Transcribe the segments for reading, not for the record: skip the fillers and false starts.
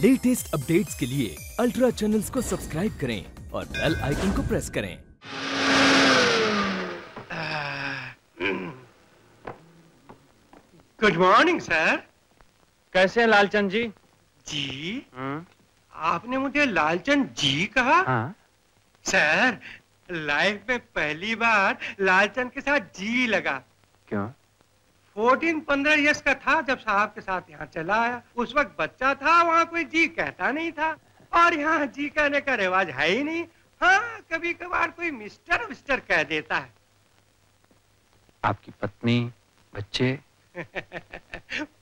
Latest updates के लिए ultra channels को सब्सक्राइब करें और बेल आइकन को प्रेस करें। Good morning sir. कैसे हैं लालचंद जी? जी? आपने मुझे लालचंद जी कहा? हाँ। सर, लाइफ में पहली बार लालचंद के साथ जी लगा। क्यों? 14-15 इयर्स का था जब साहब के साथ यहाँ चला आया। उस वक्त बच्चा था, वहाँ कोई जी कहता नहीं था और यहाँ जी कहने का रिवाज है ही नहीं। हाँ, कभी कभार कोई मिस्टर विस्टर कह देता है। आपकी पत्नी, बच्चे?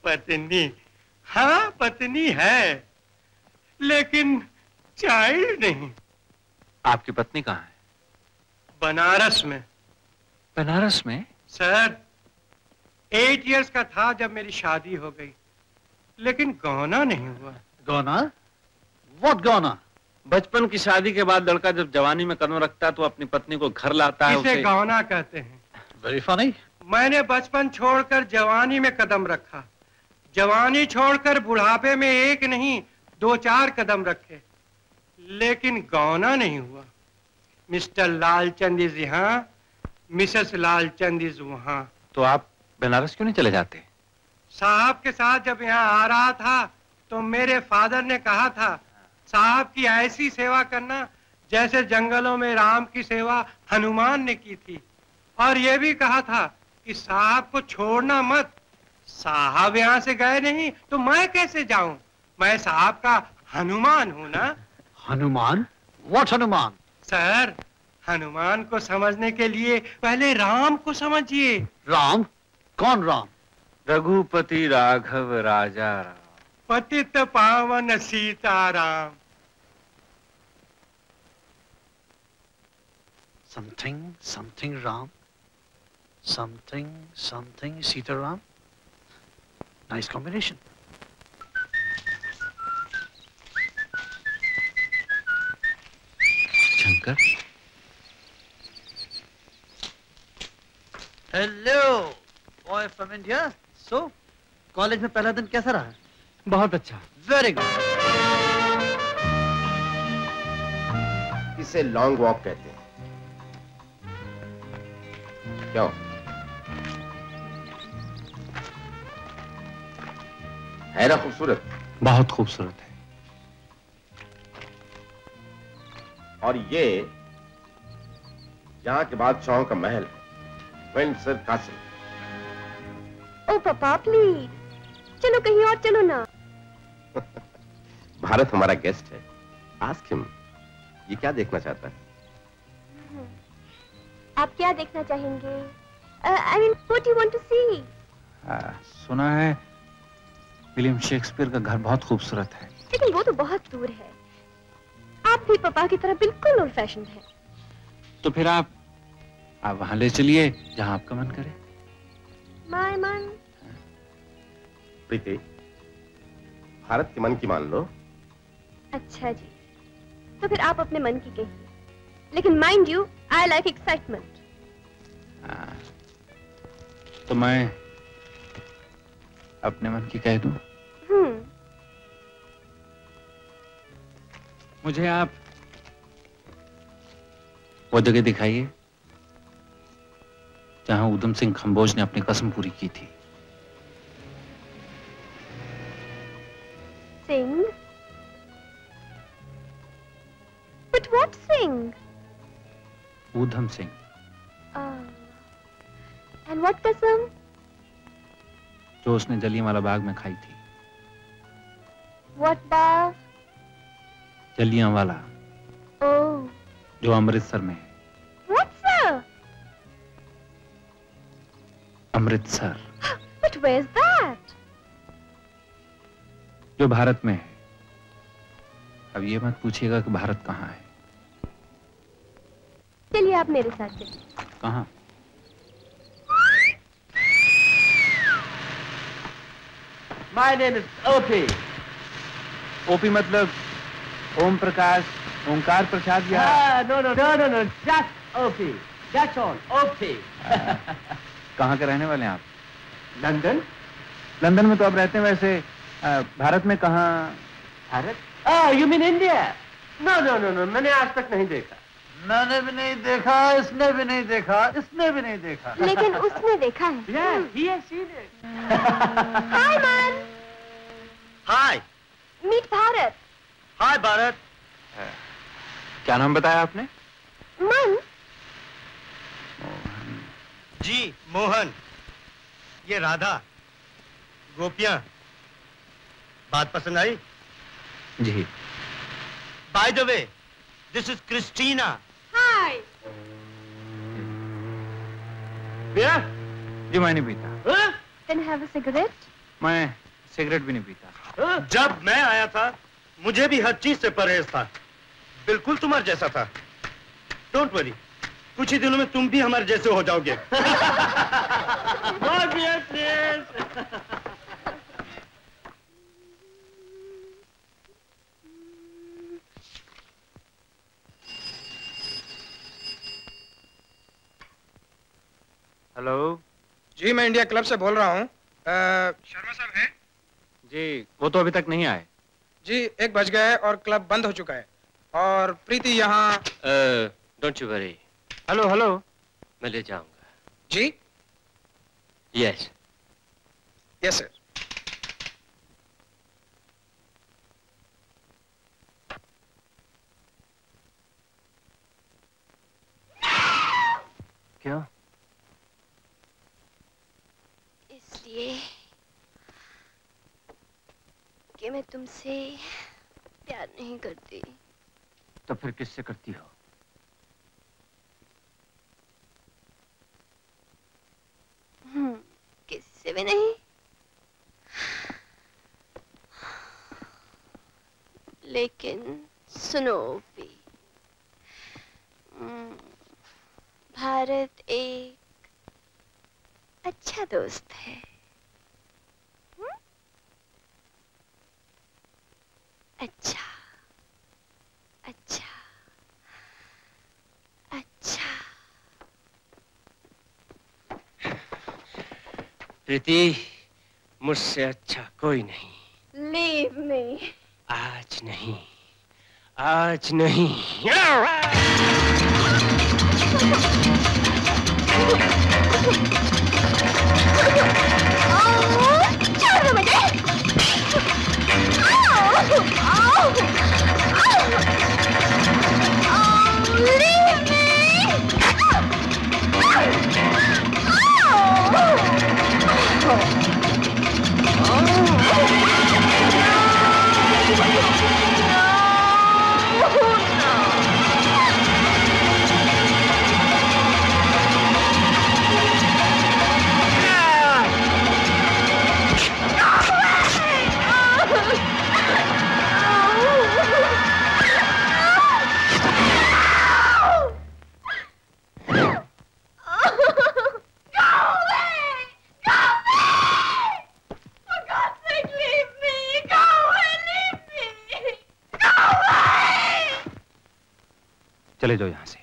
पत्नी? हाँ, पत्नी है, लेकिन चाइल्ड नहीं। आपकी पत्नी कहाँ है? बनारस में। बनारस में? सर, 8 इयर्स का था जब मेरी शादी हो गई, लेकिन गौना नहीं हुआ। गौना? What गौना? बचपन की शादी के बाद लड़का जब जवानी में कदम रखता है तो अपनी पत्नी को घर लाता है। इसे गौना कहते हैं। Very funny। मैंने बचपन छोड़कर जवानी में कदम रखा, जवानी छोड़कर बुढ़ापे में एक नहीं 2-4 कदम रखे, लेकिन गौना नहीं हुआ। मिस्टर लालचंद इज यहाँ, मिसेस लालचंद इज वहाँ। तो आप बनारस क्यों नहीं चले जाते? साहब के साथ जब यहाँ आ रहा था तो मेरे फादर ने कहा था साहब की ऐसी सेवा करना जैसे जंगलों में राम की सेवा हनुमान ने की थी, और ये भी कहा था कि साहब को छोड़ना मत। साहब यहाँ से गए नहीं तो मैं कैसे जाऊं? मैं साहब का हनुमान हूं ना। हनुमान? What हनुमान? सर, हनुमान को समझने के लिए पहले राम को समझिए। राम? कौन राम? रघुपति राघव राजा राम, पतित पावन Sitaram. something Ram, something Sitaram. Nice combination. Shankar? Hello, boy from India. So, college में पहला दिन कैसा रहा? बहुत अच्छा। Very good. इसे लॉन्ग वॉक कहते हैं। क्यों? है ना खूबसूरत? बहुत खूबसूरत है। और ये यहाँ के बादशाहों का महल है, विंडसर कैसल। ओ पापा प्लीज, चलो कहीं और चलो ना। भारत हमारा गेस्ट है, आस्क हिम। ये क्या देखना चाहता है? आप क्या देखना चाहेंगे? I mean, what do you want to see? सुना है विलियम शेक्सपियर का घर बहुत खूबसूरत है। लेकिन वो तो बहुत दूर है। आप भी पापा की तरह बिल्कुल ओल्ड फैशन है। तो फिर आप वहां ले चलिए जहां आपका मन करे। माय मन? प्रीति, भारत के मन की मान लो। अच्छा जी, तो फिर आप अपने मन की कहिए, लेकिन mind you, I like excitement. तो मैं अपने मन की कह दूं? मुझे आप वो जगह दिखाइए जहां उधम सिंह खम्बोज ने अपनी कसम पूरी की थी। Singh? But what Singh? Udham Singh. And what कसम? जो उसने जलियांवाला बाग में खाई थी। What Bagh? जलियांवाला। Oh. जो अमृतसर में है। What sir? Amritsar. But where's that? जो भारत में है। अब ये मत पूछिएगा कि भारत कहाँ है। चलिए आप मेरे साथ चलिए। कहाँ? My name is O.P. OP मतलब ओम प्रकाश, ओंकार प्रसाद या? No. Just O.P. That's all. O.P. कहाँ के रहने वाले हैं आप? लंदन। लंदन में तो आप रहते हैं, वैसे भारत में कहाँ? Bharat? You mean India? No no no no, मैंने आज तक नहीं देखा। मैंने भी नहीं देखा, इसने भी नहीं देखा, इसने भी नहीं देखा। लेकिन उसने देखा है। Yeah, he has seen it. हाय मन। हाय। मीट भारत। हाय भारत। क्या नाम बताया आपने? मन। जी मोहन, ये राधा, गोपियां। बात पसंद आई? जी। By the way, this is Christina. Hi. Piya? जी मैं नहीं पीता। Then have a cigarette? मैं सिगरेट भी नहीं पीता। जब मैं आया था मुझे भी हर चीज से परहेज था, बिल्कुल तुम्हारे जैसा था। डोंट वरी, कुछ ही दिनों में तुम भी हमारे जैसे हो जाओगे। हेलो जी मैं इंडिया क्लब से बोल रहा हूँ। शर्मा साहब हैं? जी, वो तो अभी तक नहीं आए। जी 1 बज गया है और क्लब बंद हो चुका है और प्रीति यहाँ। Don't you worry. Hello hello. मैं ले जाऊंगा। जी यस। Yes sir. क्यों? इसलिए कि मैं तुमसे प्यार नहीं करती। तो फिर किससे करती हो? किससे भी नहीं। लेकिन सुनो भी, भारत एक अच्छा दोस्त है। अच्छा अच्छा अच्छा। प्रीति, मुझसे अच्छा कोई नहीं। Leave me. आज नहीं, आज नहीं। छोड़ दो मुझे। Leave me! चले जाओ यहाँ से।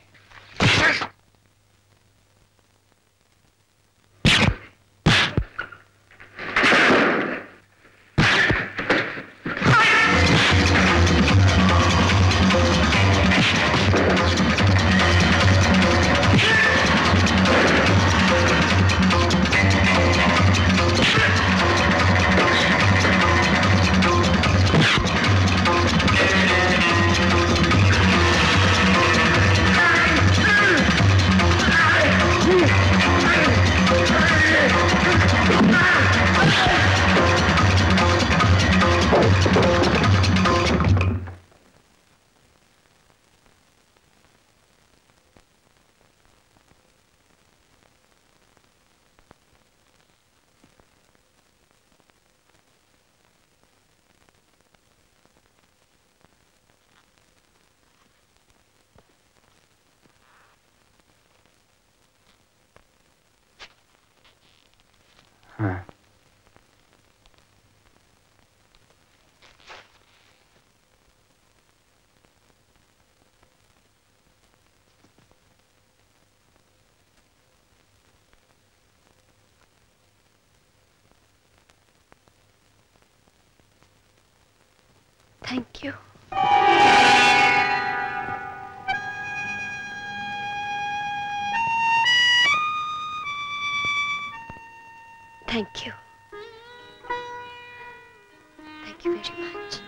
हाँ। Thank you. Thank you. Thank you very much.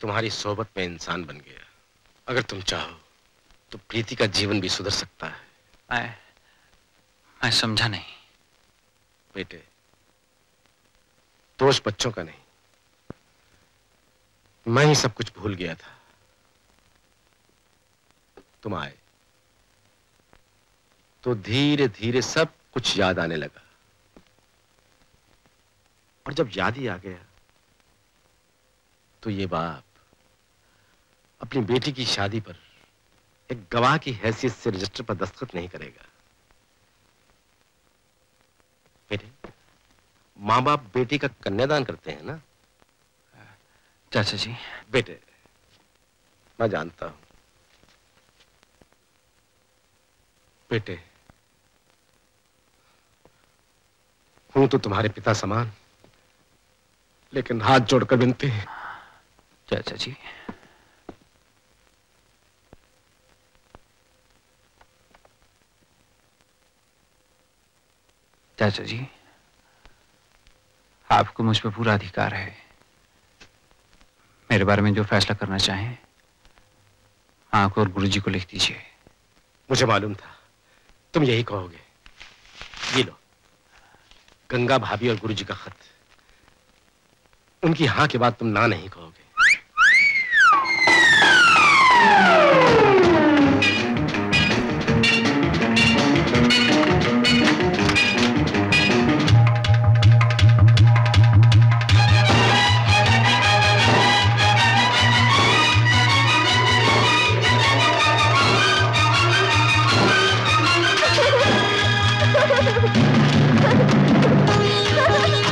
तुम्हारी सोबत में इंसान बन गया। अगर तुम चाहो तो प्रीति का जीवन भी सुधर सकता है। मैं समझा नहीं। बेटे, दोष बच्चों का नहीं, मैं ही सब कुछ भूल गया था। तुम आए तो धीरे धीरे सब कुछ याद आने लगा, और जब याद ही आ गया तो ये बाप अपनी बेटी की शादी पर एक गवाह की हैसियत से रजिस्टर पर दस्तखत नहीं करेगा। बेटे, माँ बाप बेटी का कन्यादान करते हैं ना? चाचा जी। बेटे, मैं जानता हूं। बेटे, हूं तो तुम्हारे पिता समान, लेकिन हाथ जोड़कर विनती है। चाचा जी, चाचा जी, आपको मुझ पर पूरा अधिकार है। मेरे बारे में जो फैसला करना चाहें आपको और गुरुजी को लिख दीजिए। मुझे मालूम था तुम यही कहोगे। ये लो, गंगा भाभी और गुरुजी का खत। उनकी हाँ के बाद तुम ना नहीं कहोगे।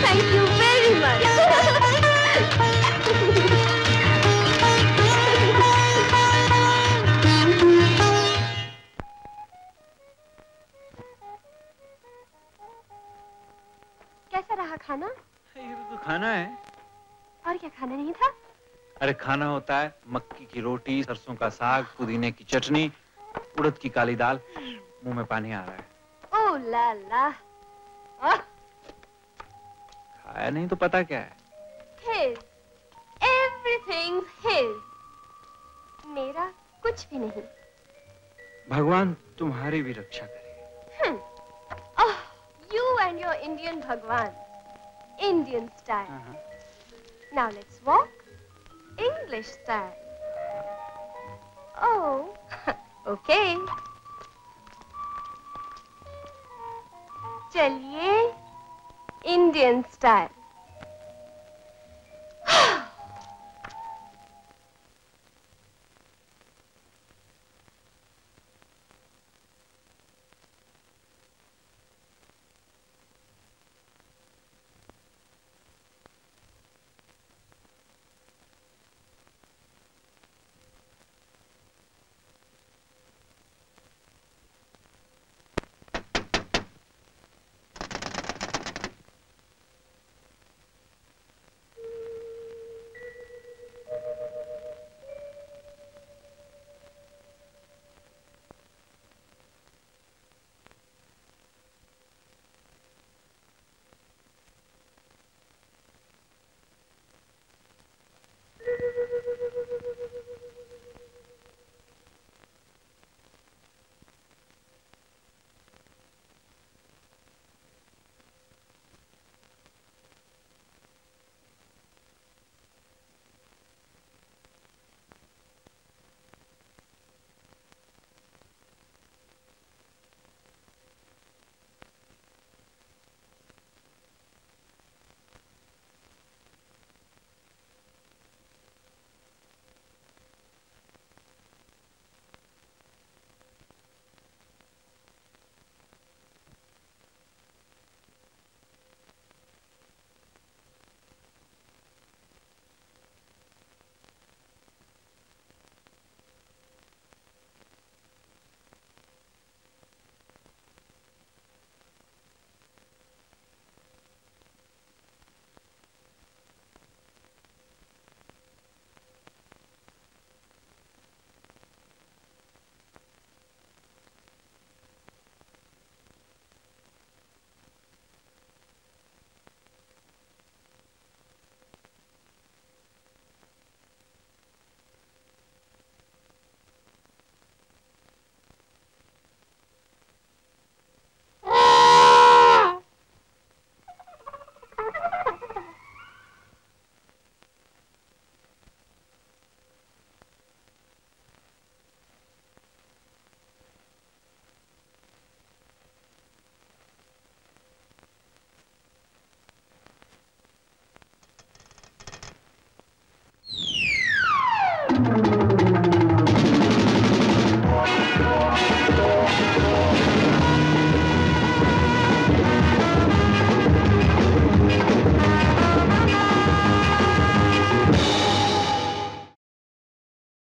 Thank you very much. कैसा रहा खाना? ये तो खाना है। और क्या खाना नहीं था? अरे खाना होता है मक्की की रोटी, सरसों का साग, पुदीने की चटनी, उड़द की काली दाल। मुंह में पानी आ रहा है। ओह ला ला। खाया नहीं तो पता क्या है? His. Everything's his. मेरा कुछ भी नहीं। भगवान तुम्हारी भी रक्षा करे। Oh, you and your Indian Bhagwan. Indian style. Now let's walk. English style. Oh, okay. चलिए, Indian style.